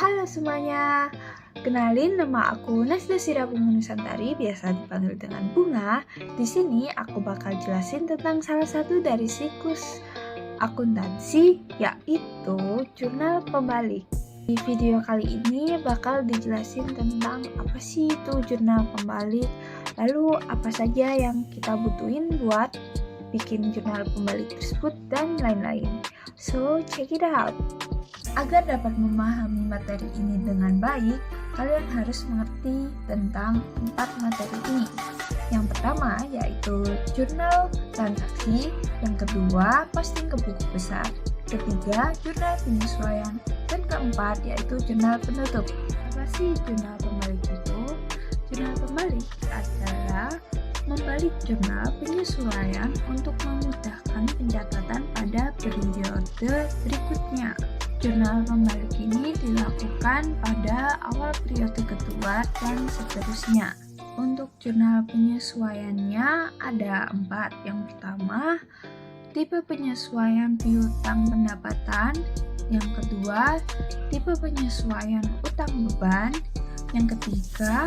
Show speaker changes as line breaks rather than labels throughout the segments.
Halo semuanya, kenalin nama aku Nasda Sirabunga Nusantari, biasa dipanggil dengan Bunga. Di sini aku bakal jelasin tentang salah satu dari siklus akuntansi, yaitu jurnal pembalik. Di video kali ini bakal dijelasin tentang apa sih itu jurnal pembalik, lalu apa saja yang kita butuhin buat bikin jurnal pembalik tersebut, dan lain-lain. So, check it out! Agar dapat memahami materi ini dengan baik, kalian harus mengerti tentang 4 materi ini. Yang pertama yaitu jurnal transaksi, yang kedua posting ke buku besar, ketiga jurnal penyesuaian, dan keempat yaitu jurnal penutup. Apa sih jurnal pembalik itu? Jurnal pembalik adalah membalik jurnal penyesuaian untuk memudahkan pencatatan pada periode berikutnya. Jurnal pembalik ini dilakukan pada awal periode kedua dan seterusnya. Untuk jurnal penyesuaiannya ada 4. Yang pertama, tipe penyesuaian piutang pendapatan. Yang kedua, tipe penyesuaian utang beban. Yang ketiga,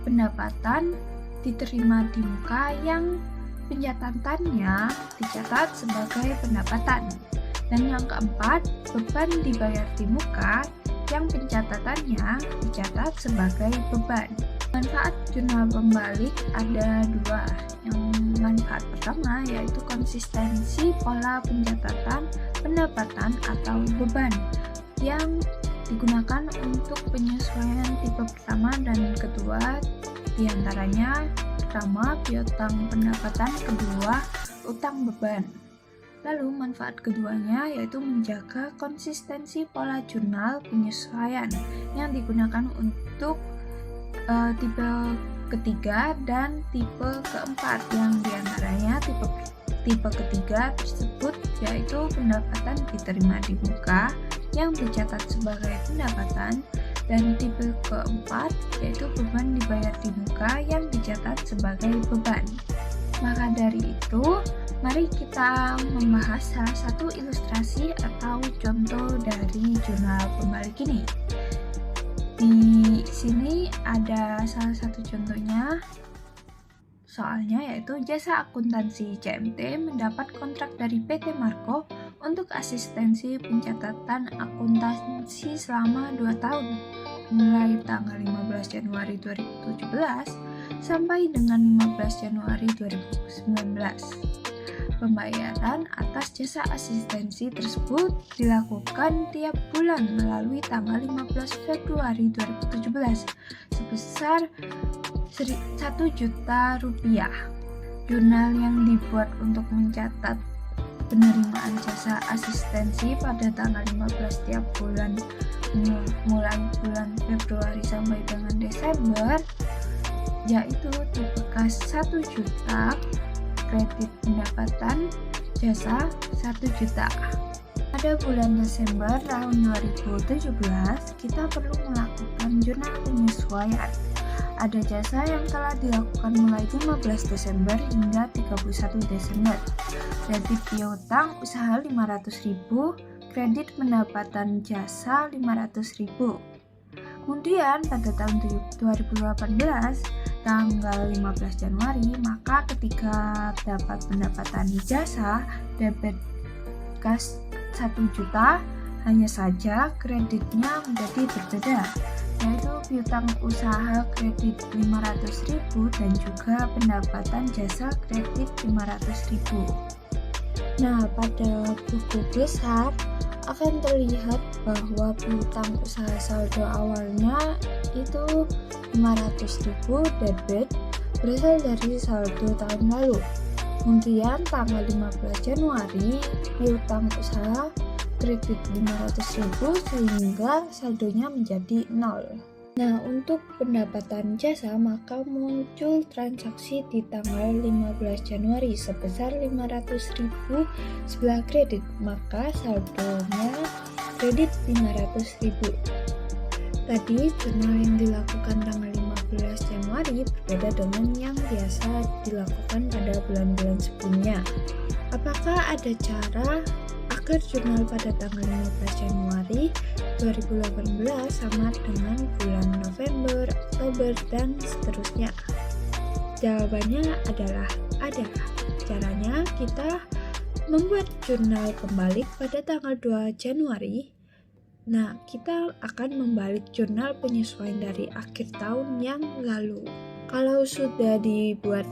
pendapatan diterima di muka yang pencatatannya dicatat sebagai pendapatan. Dan yang keempat, beban dibayar di muka yang pencatatannya dicatat sebagai beban. Manfaat jurnal pembalik ada 2. Yang manfaat pertama yaitu konsistensi pola pencatatan pendapatan atau beban yang digunakan untuk penyesuaian tipe pertama dan kedua, diantaranya pertama piutang pendapatan, kedua utang beban. Lalu manfaat keduanya yaitu menjaga konsistensi pola jurnal penyesuaian yang digunakan untuk tipe ketiga dan tipe keempat, yang diantaranya tipe ketiga tersebut yaitu pendapatan diterima di muka yang dicatat sebagai pendapatan, dan tipe keempat yaitu beban dibayar di muka yang dicatat sebagai beban. Maka dari itu, mari kita membahas salah satu ilustrasi atau contoh dari jurnal pembalik ini. Di sini ada salah satu contohnya, soalnya yaitu jasa akuntansi CMT mendapat kontrak dari PT Marco untuk asistensi pencatatan akuntansi selama 2 tahun, mulai tanggal 15 Januari 2017 sampai dengan 15 Januari 2019. Pembayaran atas jasa asistensi tersebut dilakukan tiap bulan melalui tanggal 15 Februari 2017 sebesar Rp1 juta. Jurnal yang dibuat untuk mencatat penerimaan jasa asistensi pada tanggal 15 tiap bulan mulai bulan Februari sampai dengan Desember yaitu tipe kas 1 juta, kredit pendapatan jasa 1 juta. Pada bulan Desember tahun 2017, kita perlu melakukan jurnal penyesuaian. Ada jasa yang telah dilakukan mulai 15 Desember hingga 31 Desember. Kredit piutang usaha 500.000, kredit pendapatan jasa 500.000. Kemudian pada tahun 2018, tanggal 15 Januari, maka ketika dapat pendapatan jasa debit kas 1 juta, hanya saja kreditnya menjadi berbeda, yaitu piutang usaha kredit 500.000 dan juga pendapatan jasa kredit 500.000. Nah, pada buku besar akan terlihat bahwa piutang usaha saldo awalnya itu 500.000 debit berasal dari saldo tahun lalu. Kemudian tanggal 15 Januari piutang usaha kredit 500.000 sehingga saldonya menjadi 0. Nah, untuk pendapatan jasa maka muncul transaksi di tanggal 15 Januari sebesar 500.000 sebelah kredit, maka saldonya kredit 500.000. Tadi jurnal yang dilakukan tanggal 15 Januari berbeda dengan yang biasa dilakukan pada bulan-bulan sebelumnya. Apakah ada cara agar jurnal pada tanggal 15 Januari 2018 sama dengan bulan November, Oktober, dan seterusnya? Jawabannya adalah ada. Caranya kita membuat jurnal pembalik pada tanggal 2 Januari. Nah, kita akan membalik jurnal penyesuaian dari akhir tahun yang lalu. Kalau sudah dibuat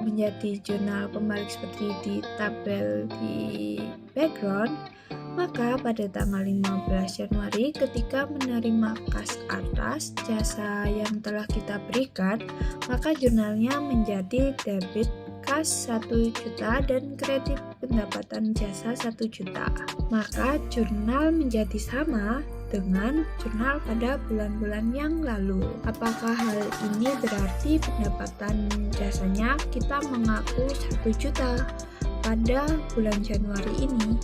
menjadi jurnal pembalik seperti di tabel di background, maka pada tanggal 15 Januari ketika menerima kas atas jasa yang telah kita berikan, maka jurnalnya menjadi debit kas 1 juta dan kredit pendapatan jasa 1 juta. Maka jurnal menjadi sama dengan jurnal pada bulan-bulan yang lalu. Apakah hal ini berarti pendapatan jasanya kita mengaku 1 juta pada bulan Januari ini?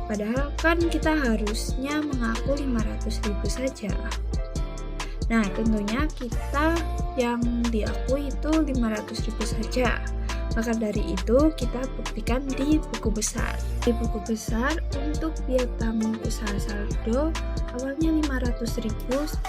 Padahal kan kita harusnya mengaku 500.000 saja. Nah, tentunya kita yang diakui itu 500.000 saja. Maka dari itu kita buktikan di buku besar. Di buku besar untuk piutang usaha saldo awalnya 500.000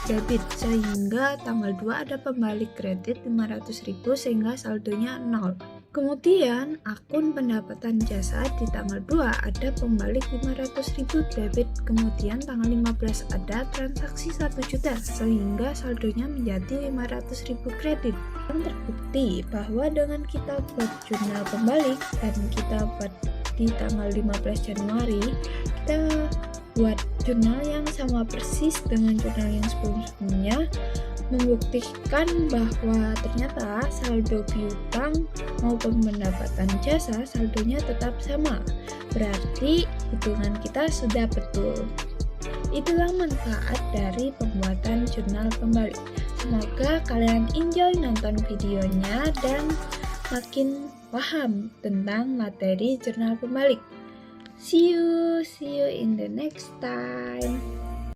debit sehingga tanggal 2 ada pembalik kredit 500.000 sehingga saldonya 0. Kemudian akun pendapatan jasa di tanggal 2 ada pembalik 500.000 debit, kemudian tanggal 15 ada transaksi 1 juta sehingga saldonya menjadi 500.000 kredit. Yang terbukti bahwa dengan kita buat jurnal pembalik dan kita buat di tanggal 15 Januari, kita buat jurnal yang sama persis dengan jurnal yang sebelumnya, membuktikan bahwa ternyata saldo piutang maupun pendapatan jasa saldonya tetap sama. Berarti hitungan kita sudah betul. Itulah manfaat dari pembuatan jurnal pembalik. Semoga kalian enjoy nonton videonya dan makin paham tentang materi jurnal pembalik. See you in the next time.